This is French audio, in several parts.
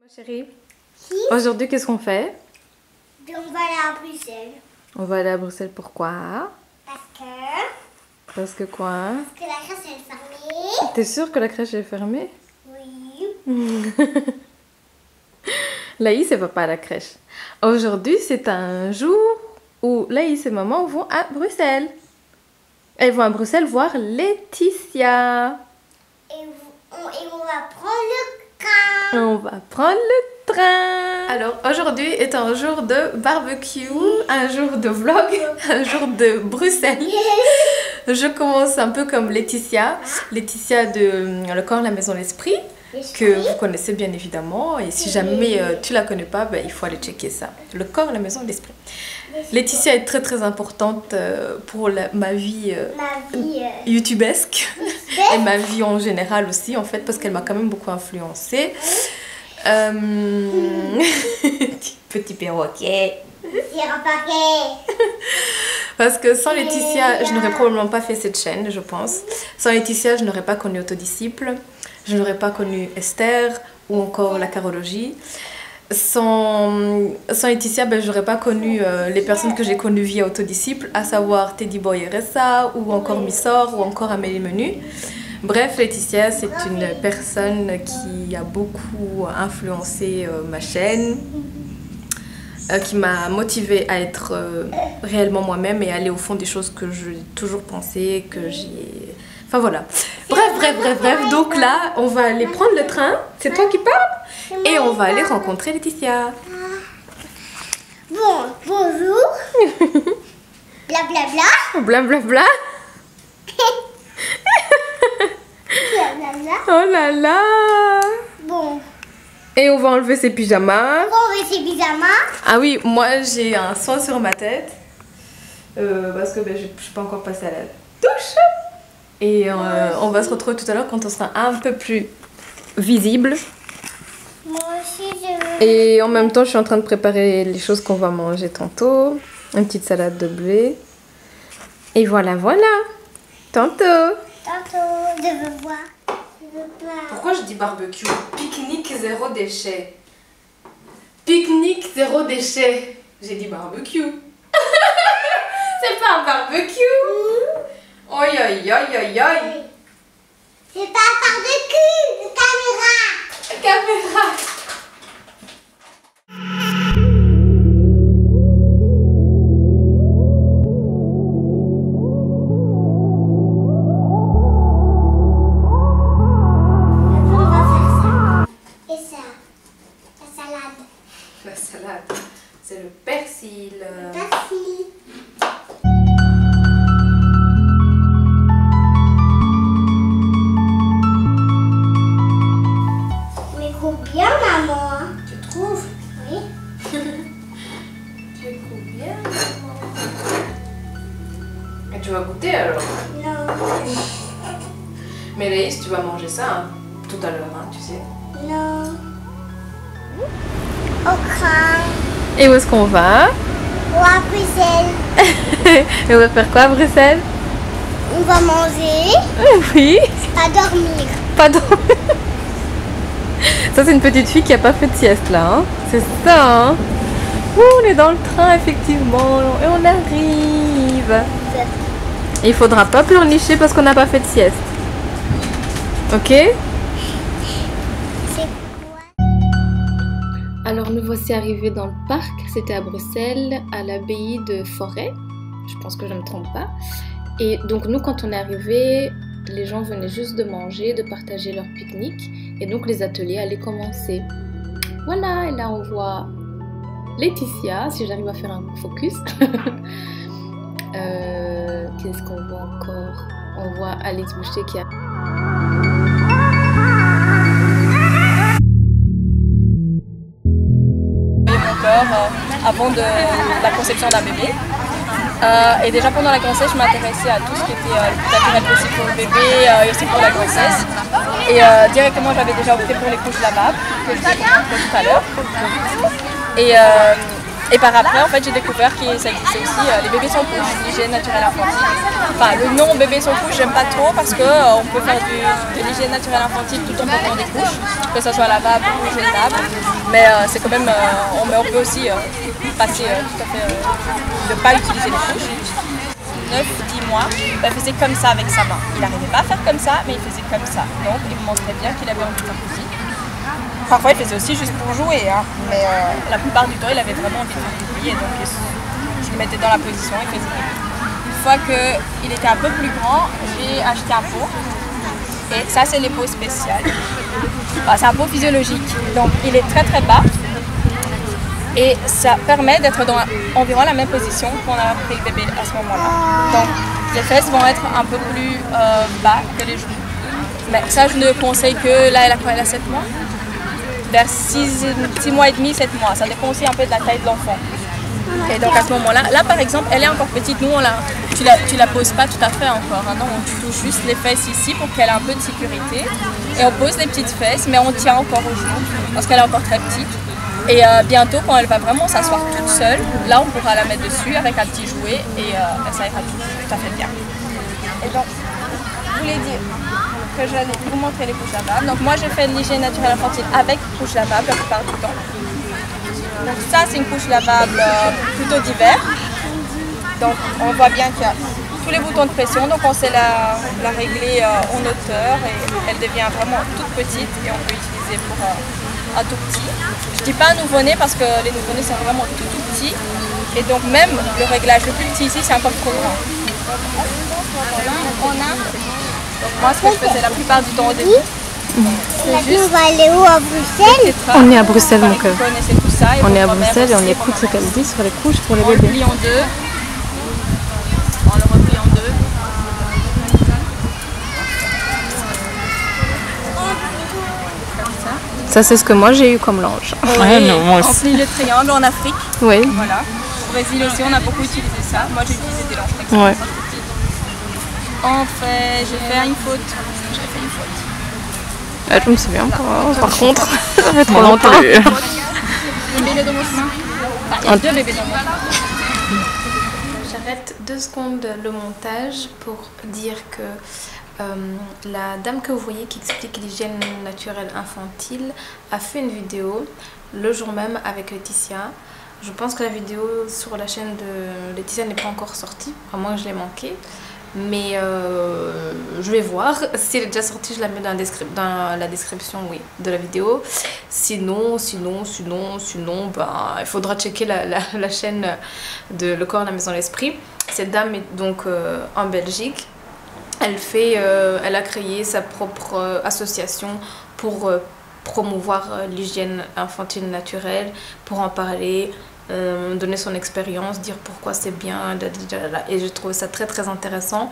Ma chérie, Si. aujourd'hui qu'est-ce qu'on fait? On va aller à Bruxelles. On va aller à Bruxelles, pourquoi? Parce que Quoi? la crèche elle est fermée. T'es sûre que la crèche est fermée? Oui. Laïs elle va pas à la crèche. Aujourd'hui c'est un jour où Laïs et maman vont à Bruxelles. Elles vont à Bruxelles voir Laetitia. Et on va prendre le train. On va prendre le train. Alors aujourd'hui est un jour de barbecue, un jour de vlog, un jour de Bruxelles. Je commence un peu comme Laetitia de Le Corps, la Maison, l'Esprit, que vous connaissez bien évidemment. Et si jamais tu la connais pas, ben, il faut aller checker ça. Le Corps, la Maison, l'Esprit. Laetitia est très très importante pour ma vie youtubesque et ma vie en général aussi en fait, parce qu'elle m'a quand même beaucoup influencée. Petit perroquet. Parce que sans Laetitia, je n'aurais probablement pas fait cette chaîne, je pense. Sans Laetitia, je n'aurais pas connu Autodisciple, je n'aurais pas connu Esther ou encore la carologie. Sans Laetitia, ben, je n'aurais pas connu les personnes que j'ai connues via Autodisciple, à savoir Teddy Boy RSA, ou encore Missor, ou encore Amélie Menu. Bref, Laetitia, c'est une personne qui a beaucoup influencé ma chaîne, qui m'a motivée à être réellement moi-même et aller au fond des choses que j'ai toujours pensé, que j'ai... Enfin voilà. Bref. Donc là, on va aller prendre le train. C'est toi qui parles? Et on va aller rencontrer Laetitia. Bonjour. Blablabla. Blablabla. Blablabla. Oh là là. Bon. Et on va enlever ses pyjamas. On met ses pyjamas. Ah oui, moi j'ai un soin sur ma tête. Parce que ben, je ne suis pas encore passée à la douche. Et on va se retrouver tout à l'heure quand on sera un peu plus visible. Moi aussi je veux. Et en même temps, je suis en train de préparer les choses qu'on va manger tantôt. Une petite salade de blé. Et voilà. Tantôt. Je veux voir. Je veux pas. Pourquoi je dis barbecue? Pique-nique zéro déchet. Pique-nique zéro déchet. J'ai dit barbecue. C'est pas un barbecue. Oi. C'est pas par de cul, Caméra. On va faire ça. Et ça. La salade. La salade, c'est le persil. Merci. Mais combien, maman? Tu trouves? Oui. Tu trouves bien, maman. Et tu vas goûter alors? Non. Mais Laïs, tu vas manger ça hein, tout à l'heure, hein, tu sais. Non. Au train. Et où est-ce qu'on va? Ou à Bruxelles. Et on va faire quoi à Bruxelles? On va manger. Oui. Pas dormir. Pardon. Ça c'est une petite fille qui a pas fait de sieste là, hein. C'est ça, hein. Ouh, on est dans le train effectivement et on arrive. Et il faudra pas pleurnicher parce qu'on n'a pas fait de sieste. Ok? C'est quoi? Alors nous voici arrivés dans le parc, c'était à Bruxelles, à l'abbaye de Forêt, je pense que je ne me trompe pas. Et donc nous quand on est arrivés, les gens venaient juste de manger, de partager leur pique-nique, et donc les ateliers allaient commencer. Voilà, et là on voit Laetitia, si j'arrive à faire un focus. Qu'est-ce qu'on voit encore? On voit Alex Boucher qui a... Avant de la conception d'un bébé. Et déjà pendant la grossesse, je m'intéressais à tout ce qui était le plus naturel possible pour le bébé et aussi pour la grossesse. Et directement, j'avais déjà opté pour les couches lavables, que je vous ai montré tout à l'heure. Et par après, en fait, j'ai découvert que ça existait aussi les bébés sans couche, l'hygiène naturelle infantile. Enfin, le nom bébé sans couche, j'aime pas trop parce que on peut faire de l'hygiène naturelle infantile tout en portant des couches, que ce soit lavable ou jetable. Mais c'est quand même, on peut aussi passer tout à fait de ne pas utiliser les couches. 9-10 mois, il faisait comme ça avec sa main. Il n'arrivait pas à faire comme ça, mais il faisait comme ça. Donc il me montrait bien qu'il avait envie de faire aussi. Parfois il faisait aussi juste pour jouer, hein. Mais la plupart du temps il avait vraiment envie de faire pipi et donc je le mettais dans la position et il faisait pipi. Une fois qu'il était un peu plus grand, j'ai acheté un pot. Et ça c'est les pots spéciales. Enfin, c'est un pot physiologique, donc il est très très bas. Et ça permet d'être dans environ la même position qu'on a pris le bébé à ce moment-là. Donc les fesses vont être un peu plus bas que les genoux. Mais ça je ne conseille que, là elle a quoi, elle a 7 mois, vers 6 mois et demi, 7 mois. Ça dépend aussi un peu de la taille de l'enfant. Et donc à ce moment-là, là par exemple, elle est encore petite. Nous, tu la poses pas tout à fait encore. Hein, non, on touche juste les fesses ici pour qu'elle ait un peu de sécurité. Et on pose les petites fesses, mais on tient encore au genou parce qu'elle est encore très petite. Et bientôt, quand elle va vraiment s'asseoir toute seule, là on pourra la mettre dessus avec un petit jouet et ça ira tout à fait bien. Et donc, je voulais dire que j'allais vous montrer les couches lavables. Donc moi j'ai fait l'hygiène naturelle infantile avec couche lavable la plupart du temps. Donc ça c'est une couche lavable plutôt d'hiver. Donc on voit bien qu'il y a tous les boutons de pression, donc on sait la régler en hauteur et elle devient vraiment toute petite et on peut utiliser pour un tout petit. Je dis pas nouveau-né parce que les nouveau-nés sont vraiment tout petits et donc même le réglage le plus petit ici c'est encore trop grand. Donc moi ce que je faisais la plupart du temps au début, Maintenant, on va aller où, à Bruxelles? On est à Bruxelles, mon cœur. Vous connaissez tout ça. On est à Bruxelles et on écoute ce qu'elle dit sur les couches pour les On le bébés. plie en deux. On le replie en deux. Ça, c'est ce que moi j'ai eu comme linge. Ouais, non, moi aussi. On plie le triangle en Afrique. Oui. Voilà. Au Brésil aussi, on a beaucoup utilisé ça. Moi, j'ai utilisé des linges comme ça. Ouais. J'ai fait une faute. Je me souviens pas. Par contre, ça fait trop longtemps. Un bébé dans mon chemin. Il y a 2 bébés dans mon chemin. J'arrête 2 secondes le montage pour dire que la dame que vous voyez qui explique l'hygiène naturelle infantile a fait une vidéo le jour même avec Laetitia. Je pense que la vidéo sur la chaîne de Laetitia n'est pas encore sortie, à moins que je l'ai manquée. Mais je vais voir. Si elle est déjà sortie, je la mets dans la description, oui, de la vidéo. Sinon, ben, il faudra checker la chaîne de Le Corps, la Maison, l'Esprit. Cette dame est donc en Belgique. Elle a créé sa propre association pour promouvoir l'hygiène infantile naturelle, pour en parler, donner son expérience, dire pourquoi c'est bien, et j'ai trouvé ça très très intéressant.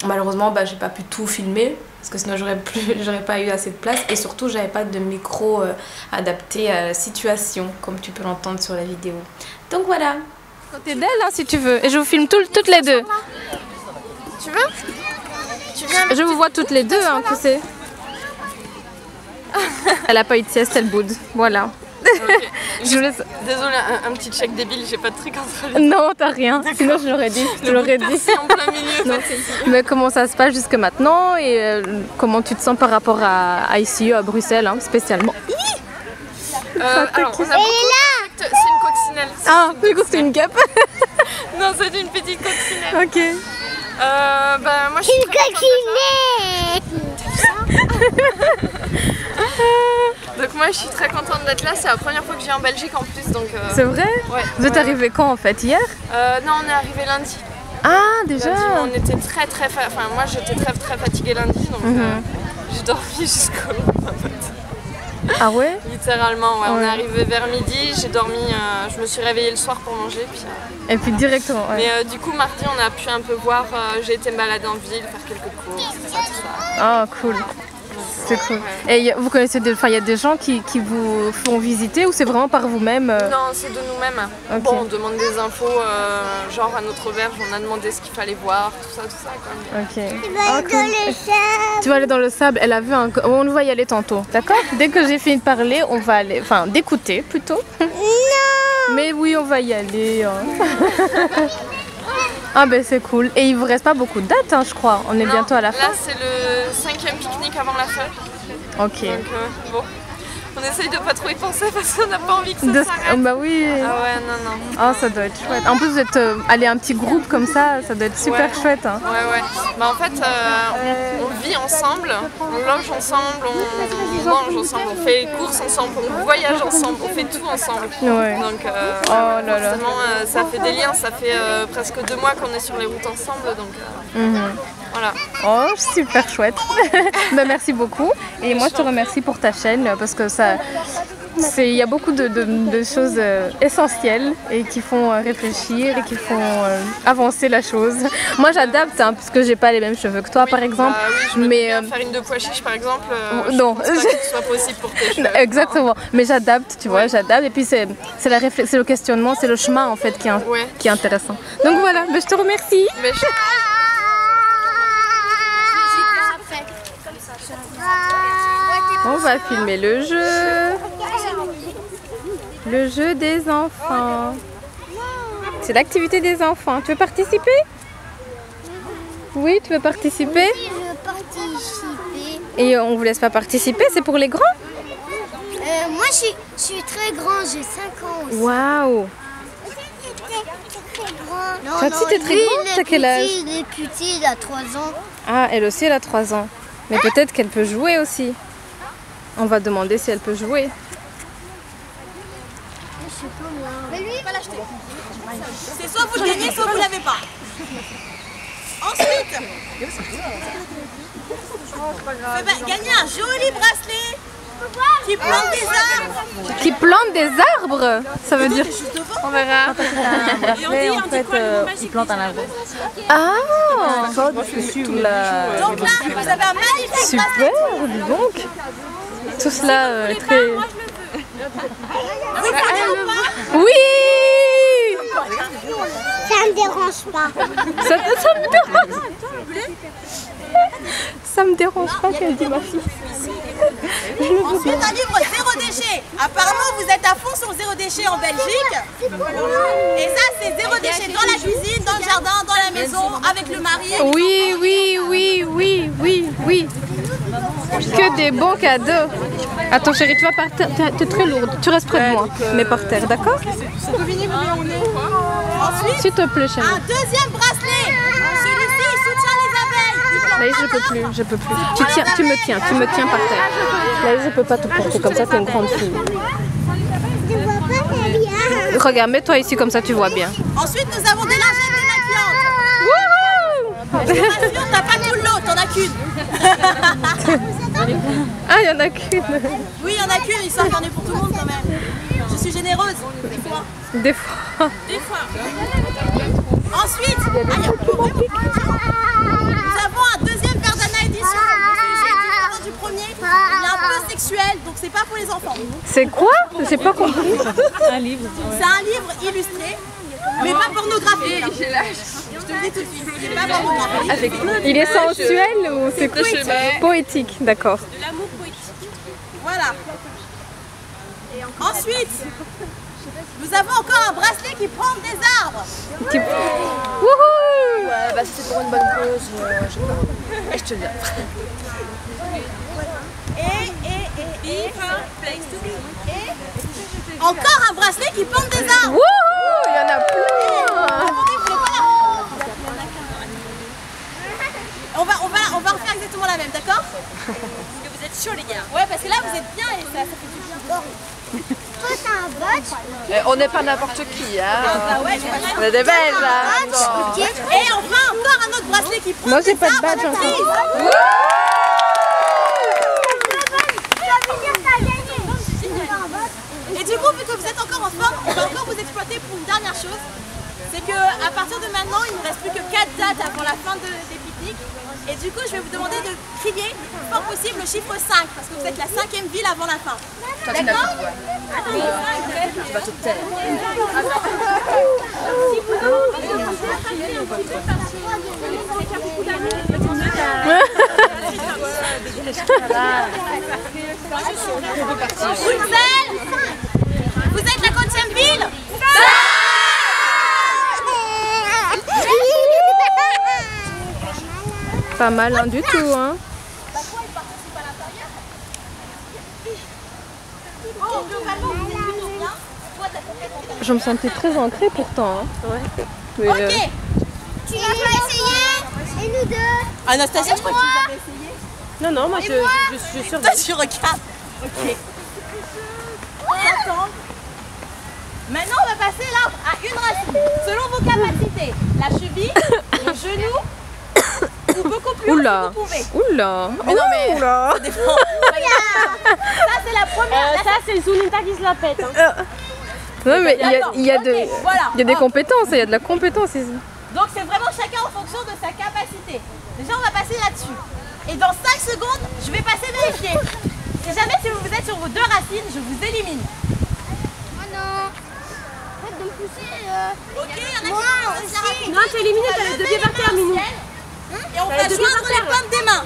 Malheureusement, bah, j'ai pas pu tout filmer parce que sinon j'aurais pas eu assez de place, et surtout j'avais pas de micro adapté à la situation comme tu peux l'entendre sur la vidéo. Donc voilà. Côté d'elle, hein, si tu veux, et je vous filme toutes les deux. Tu veux? Je vous vois toutes les deux, hein, tu sais. Elle a pas eu de sieste, elle boude. Voilà. Okay. Je vous laisse... Désolée, un petit check débile, j'ai pas de truc entre les... Non, t'as rien. Sinon, je l'aurais dit. Je l'aurais dit. en plein milieu. Non. Mais comment ça se passe jusque maintenant et comment tu te sens par rapport à ICU à Bruxelles, hein, spécialement? Alors, on a beaucoup c'est une coccinelle. Ah, du coup, c'est une guêpe. Non, c'est une petite coccinelle. Ok. Bah, moi, je suis donc moi je suis très contente d'être là, c'est la première fois que je viens en Belgique en plus, donc... C'est vrai? Ouais. Vous êtes arrivé quand en fait? Hier? Non, on est arrivé lundi. Ah, déjà? Lundi, on était très enfin moi j'étais très fatiguée lundi, donc j'ai dormi jusqu'au lendemain matin. Ah ouais? Littéralement, ouais. On est arrivé vers midi, j'ai dormi, je me suis réveillée le soir pour manger, puis... Et puis directement, ouais. Mais du coup mardi on a pu un peu voir, j'ai été me balader en ville, faire quelques courses, tout ça. Ah, cool. C'est cool. Ouais. Et vous connaissez il y a des gens qui vous font visiter ou c'est vraiment par vous-même? Non, c'est de nous-mêmes. Okay. Bon, on demande des infos, genre à notre auberge, on a demandé ce qu'il fallait voir, tout ça quoi. Tu Ok. vas aller dans le sable. Tu vas aller dans le sable. Elle a vu on va y aller tantôt, d'accord? Dès que j'ai fini de parler, on va aller, enfin d'écouter plutôt. Non. Mais oui, on va y aller. Ah ben c'est cool. Et il vous reste pas beaucoup de dates, hein, je crois. On est bientôt à la fin. Là, c'est le 5e pique-nique avant la fin. Ok. Donc bon, on essaye de pas trop y penser parce qu'on n'a pas envie que ça s'arrête. Bah oui. Ah ouais, non. Ah, ça doit être chouette. En plus, vous êtes allé un petit groupe comme ça doit être super chouette. Hein. Ouais. Bah en fait, on vit ensemble, on loge ensemble, on mange ensemble, on fait les courses ensemble, on voyage ensemble, on fait tout ensemble. Ouais. Donc forcément, ça fait des liens, ça fait presque 2 mois qu'on est sur les routes ensemble, donc voilà. Oh, super chouette. Bah, merci beaucoup. Et moi, je te remercie pour ta chaîne parce que il y a beaucoup de choses essentielles et qui font réfléchir et qui font avancer la chose. Moi, j'adapte hein, parce que j'ai pas les mêmes cheveux que toi, par exemple. Je me dis bien farine de pois chiche, par exemple. Non, je pense pas que ce soit possible pour tes cheveux. Exactement. Mais j'adapte, tu vois, j'adapte. Et puis c'est le questionnement, c'est le chemin en fait qui est intéressant. Donc voilà, bah, je te remercie. On va filmer le jeu. Le jeu des enfants. C'est l'activité des enfants. Tu veux participer? Oui, tu veux participer? Oui, je veux participer. Et on vous laisse pas participer, c'est pour les grands? Moi, je suis très grand, j'ai 5 ans aussi. Waouh! Toi aussi, t'es très grande, t'as quel âge? Il est petit, il a 3 ans. Ah, elle aussi, elle a 3 ans. Mais peut-être qu'elle peut jouer aussi. On va demander si elle peut jouer. Mais lui, pas l'acheter. C'est soit vous le gagnez, soit vous ne l'avez pas. Ensuite, gagner un joli bracelet qui plante des arbres. Qui plante des arbres? Ça veut dire... On verra. Et on dit quoi le mot magique? Il plante un arbre. Ah! Donc là, Donc là, vous avez un magnifique Super, bracelet. dis donc. Tout cela est très... Oui! ça me dérange pas. Ça me dérange. Ça me dérange pas qu'elle dit ma fille. Ensuite, un livre zéro déchet. Apparemment, vous êtes à fond sur zéro déchet en Belgique. Et ça, c'est zéro déchet dans la cuisine, dans le jardin, dans la maison, avec le mari. Oui. Que des bons cadeaux. Attends chérie, tu vas par terre, t'es très lourde. Tu restes près de moi, mais par terre, d'accord? Ensuite, S'il te plaît chérie. un deuxième bracelet. Celui-ci, il soutient les abeilles. Là, je peux plus. Tu me tiens par terre. Là, je peux pas te porter comme ça, t'es une grande fille. Je vois pas très bien. Regarde, mets-toi ici comme ça, tu vois bien. Ensuite, nous avons des lingettes démaquillantes. Wouhou! Je te rassure, t'as pas tout le lot, t'en as qu'une. Ah, il y en a qu'une. Oui, il y en a qu'une, histoire qu'il y en ait pour tout le monde quand même. Je suis généreuse, des fois. Des fois. Ensuite, nous avons un deuxième Verdana édition. C'est différent du premier. Il est un peu sexuel, donc c'est pas pour les enfants. C'est quoi? J'ai pas compris. un livre. C'est un livre illustré, mais pas pornographique. Je te le dis tout de suite, il est pas pornographique. Il est sensuel ou c'est poétique? D'accord. De l'amour poétique. Voilà. Ensuite, nous avons encore un bracelet qui plante des arbres. Wouhou! Bah, si c'est pour une bonne cause, je te le dis. Encore un bracelet qui plante des arbres. Wouhou! Il y en a plein! On va refaire exactement la même, d'accord? Parce que vous êtes chauds les gars. Ouais, parce que là vous êtes bien et ça fait du bien. Toi, t'as un badge. On n'est pas n'importe qui, hein. Ouais, On est des belles, hein. Ok. et enfin encore un autre bracelet qui plante Moi, j'ai des pas de arbres badge en encore. prise. Et du coup, vu que vous êtes encore en forme, on va encore vous exploiter pour une dernière chose. C'est qu'à partir de maintenant, il ne nous reste plus que 4 dates avant la fin des pique-niques. Et du coup, je vais vous demander de crier le plus fort possible le chiffre 5, parce que vous êtes la 5e ville avant la fin. D'accord? Tu vas te taire. Bruxelles, vous êtes la quantième ville? pas mal hein, du tout. Hein. Bon, globalement, vous êtes plutôt bien. Toi, t'as complètement Je me sentais très ancrée pourtant. Hein. Ouais. Mais, Ok. Tu l'as pas essayé? Et nous deux? Anastasia, je crois que tu l'avais essayé. Non, non, moi je suis sûre. Toi, tu regardes. Ok. Attends. Maintenant, on va passer là à une racine. Selon vos capacités, la cheville, le genou, ou beaucoup plus haut si vous pouvez. Oula. Mais non, mais ça dépend. Ça, c'est la première. Ça, c'est Zunita qui se la pète. Hein. Non mais il y a Voilà. des compétences, il y a de la compétence ici. Donc, c'est vraiment chacun en fonction de sa capacité. Déjà, on va passer là-dessus. Et dans 5 secondes, je vais passer vérifier. Si jamais si vous êtes sur vos 2 racines, je vous élimine. Oh non. Arrête de me pousser. Ok, il y en a qui vont la racine. Non, tu es éliminé, t'as les deux pieds par terre, Minou. Et on va joindre les pommes des mains.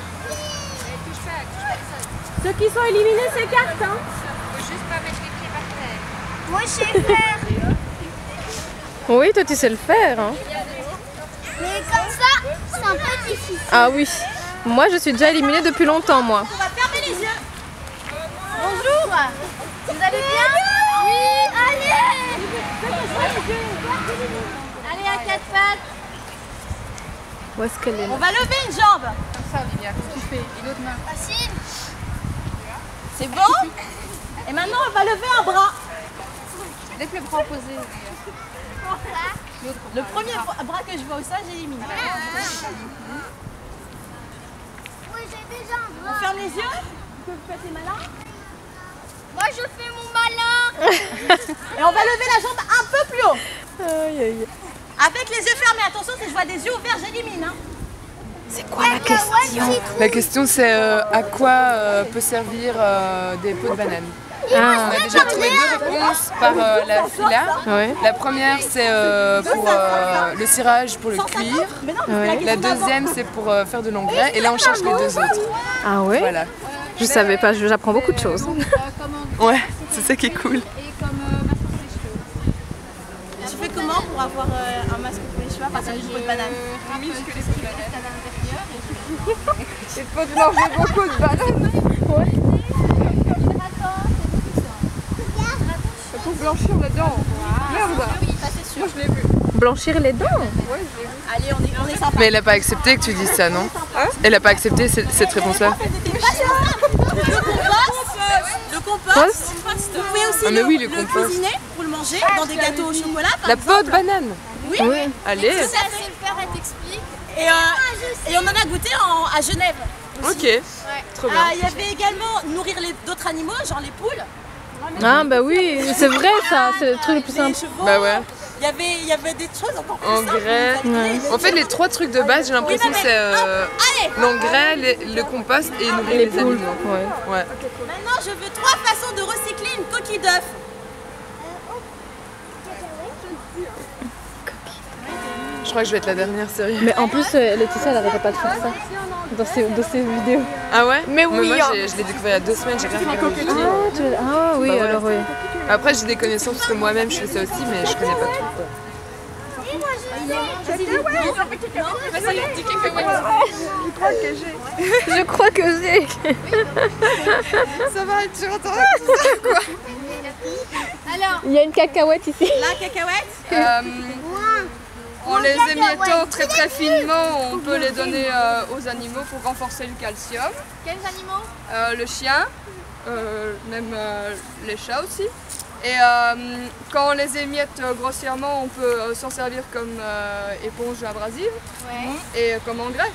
Ceux qui sont éliminés s'écartent. Hein. Moi, je sais faire. Oui, toi tu sais le faire. Hein. Mais comme ça, c'est un peu difficile. Ah oui. Moi je suis déjà éliminée depuis longtemps moi. On va fermer les yeux. Bonjour. Vous allez bien? Oui. Allez. Allez, à 4 pattes. Où est-ce qu'elle est On va lever une jambe. Facile. C'est bon? Et maintenant, on va lever un bras. Laisse le bras opposé. Le premier bras que je vois au sol, j'élimine. Oui, j'ai déjà un On bras. ferme les yeux. Vous faites les malins. Moi, je fais mon malin. Et on va lever la jambe un peu plus haut. Aïe, aïe. Avec les yeux fermés. Attention, si je vois des yeux ouverts, j'élimine. Hein. C'est quoi la question? La question c'est à quoi peut servir des pots de banane. On a déjà trouvé 2 réponses par la fila. Ouais. La première c'est pour le cirage pour le cuir. Mais non, Ouais. La deuxième c'est pour faire de l'engrais. Et là on cherche les 2 autres. Ah ouais? Voilà. Je savais pas, j'apprends beaucoup de choses. Ouais, c'est ça qui est cool. Tu fais comment pour avoir un masque pour les cheveux à partir du pot de banane? Il faut manger beaucoup de bananes. Ça faut blanchir les dents. Merde. Moi, je l'ai vu. Blanchir les dents? Allez, on est sympa. Mais elle a pas accepté que tu dises ça, non? Elle a pas accepté cette réponse-là. C'était pas ça. Le compost. Vous pouvez aussi Ah, mais oui, le compost. cuisiner pour le manger dans des gâteaux au chocolat. par La peau de banane. Oui. Oui. Allez. Tout à fait. Elle t'explique. Et on en a goûté à Genève. Ok. Trop bien. Il y avait également nourrir d'autres animaux, genre les poules, Ah bah oui, c'est vrai ça, c'est le truc le plus les simple. chevaux. Bah ouais. Il y avait des choses encore plus simples. Engrais. Vous aviez les En fait, les 3 trucs de base, j'ai l'impression Oui, que c'est Allez. l'engrais, le compost et nourrir les poules. animaux. Ouais. Ouais. Maintenant, je veux 3 façons de recycler une coquille d'œuf. Je crois que je vais être la dernière, sérieux. Mais en plus, Laetitia elle arrêtait pas de faire ça dans ses vidéos. Ah ouais? Mais oui, moi, hein. je l'ai découvert il y a 2 semaines, j'ai rien fait. Ah oui, Bah, voilà. alors oui. Après, j'ai des connaissances parce que moi-même je fais ça aussi, mais je connais pas tout. Quoi. Je crois que j'ai. Ça va, tu entends tout ça, quoi? Alors, Il y a une cacahuète ici. La cacahuète. En les émiettant très très finement, on peut les donner aux animaux pour renforcer le calcium. quels animaux? Le chien, même les chats aussi. Et quand on les émiette grossièrement, on peut s'en servir comme éponge abrasive Ouais. et comme engrais.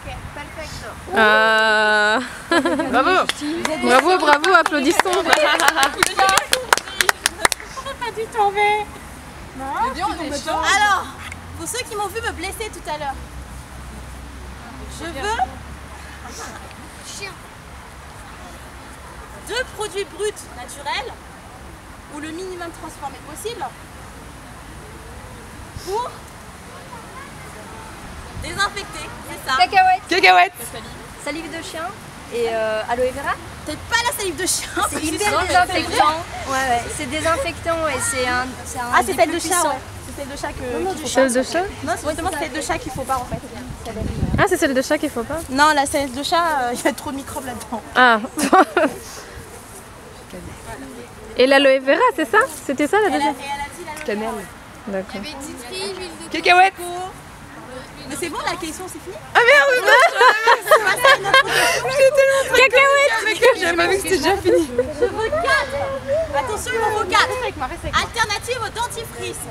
Ok, perfecto. Ah. Bravo! Bravo, bravo, applaudissons. Alors, pour ceux qui m'ont vu me blesser tout à l'heure, je veux Chien. 2 produits bruts naturels ou le minimum transformé possible pour désinfecter, c'est ça. Cacahuète. Cacahuète! Salive de chien et aloe vera. C'est pas la salive de chien. C'est parce que hyper sinon, désinfectant. Ouais, c'est désinfectant et c'est un Ah, des c'est celle plus de chat, puissants. ouais. C'est celle de chat qu'il faut Celle pas. de chat? Non, c'est justement celle de chat qu'il faut pas en fait. Ah, c'est celle de chat qu'il faut pas? Non, la selle de chat, il y a trop de microbes là-dedans. Ah. Et l'aloe vera, c'est ça? C'était ça la deuxième? Cannelle. D'accord. Cacahuètes. Mais c'est bon, la question c'est fini? Ah merde, Cacahuètes! j'avais pas vu que c'était déjà fini. Je veux 4. Attention, il m'en faut 4. Alternative au dentifrice.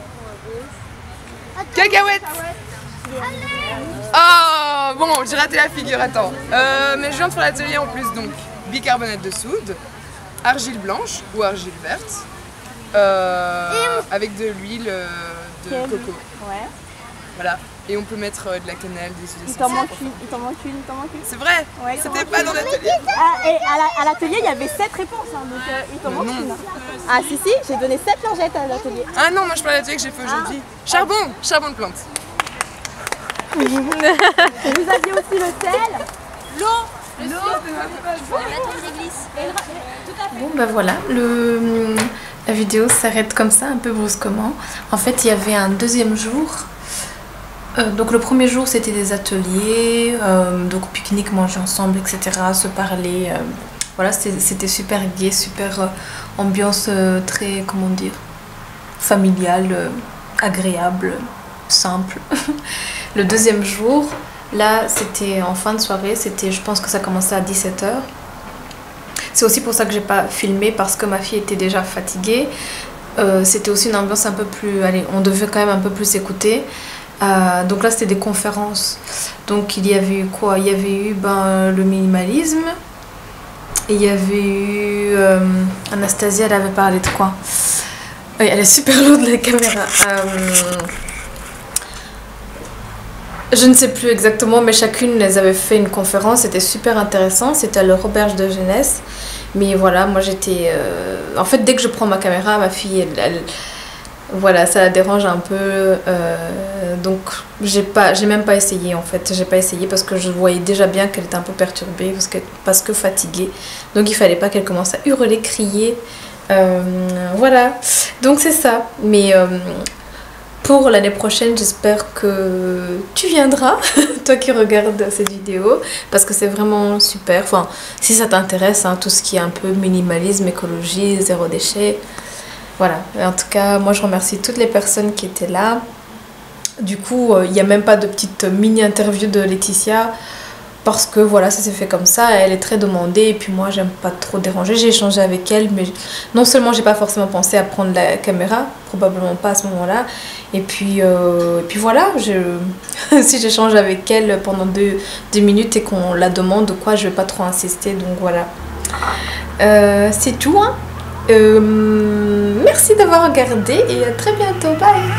Cacahuètes. Oh bon, j'ai raté la figure, attends. Mais je viens de faire l'atelier en plus, donc bicarbonate de soude, argile blanche ou argile verte, avec de l'huile de coco. Ouais. Voilà. Et on peut mettre de la cannelle, des huiles Il t'en essentielles. manque une, il t'en manque une, il t'en manque une. C'est vrai, Ouais, il t'en c'était manque pas une. dans l'atelier. Ah, et à l'atelier, il y avait 7 réponses, hein, donc il t'en manque non. une. Ah si, si, j'ai donné 7 lingettes à l'atelier. Ah non, moi je parle de l'atelier que j'ai fait aujourd'hui. Charbon, charbon de plante. Vous aviez aussi le sel, l'eau, Bon bah voilà, la vidéo s'arrête comme ça, un peu brusquement. En fait, il y avait un deuxième jour. Donc le premier jour c'était des ateliers, donc pique-nique, manger ensemble, etc. Se parler. Voilà, c'était super gai, super ambiance très, comment dire, familiale, agréable, simple. Le deuxième jour, là c'était en fin de soirée, je pense que ça commençait à 17 h. C'est aussi pour ça que j'ai pas filmé, parce que ma fille était déjà fatiguée. C'était aussi une ambiance un peu plus, allez, on devait quand même un peu plus écouter. Donc là c'était des conférences, donc il y avait eu quoi? Il y avait eu le minimalisme, et il y avait eu Anastasia, elle avait parlé de quoi? Oui, elle est super lourde la caméra. Je ne sais plus exactement, mais chacune elles avaient fait une conférence, c'était super intéressant, c'était à leur auberge de jeunesse. Mais voilà, moi j'étais... En fait, dès que je prends ma caméra, ma fille, voilà, ça la dérange un peu, donc j'ai même pas essayé en fait, j'ai pas essayé parce que je voyais déjà bien qu'elle était un peu perturbée, parce que fatiguée, donc il fallait pas qu'elle commence à hurler, crier, voilà, donc c'est ça. Mais pour l'année prochaine, j'espère que tu viendras, toi qui regardes cette vidéo, parce que c'est vraiment super, enfin, si ça t'intéresse, hein, tout ce qui est un peu minimalisme, écologie, zéro déchet. Voilà, en tout cas, moi je remercie toutes les personnes qui étaient là. Du coup, il n'y a même pas de petite mini-interview de Laetitia, parce que voilà, ça s'est fait comme ça, elle est très demandée, et puis moi j'aime pas trop déranger. J'ai échangé avec elle, mais non seulement j'ai pas forcément pensé à prendre la caméra, probablement pas à ce moment-là, et puis voilà, si j'échange avec elle pendant deux minutes et qu'on la demande ou quoi, je vais pas trop insister, donc voilà. C'est tout, hein. Merci d'avoir regardé et à très bientôt, bye.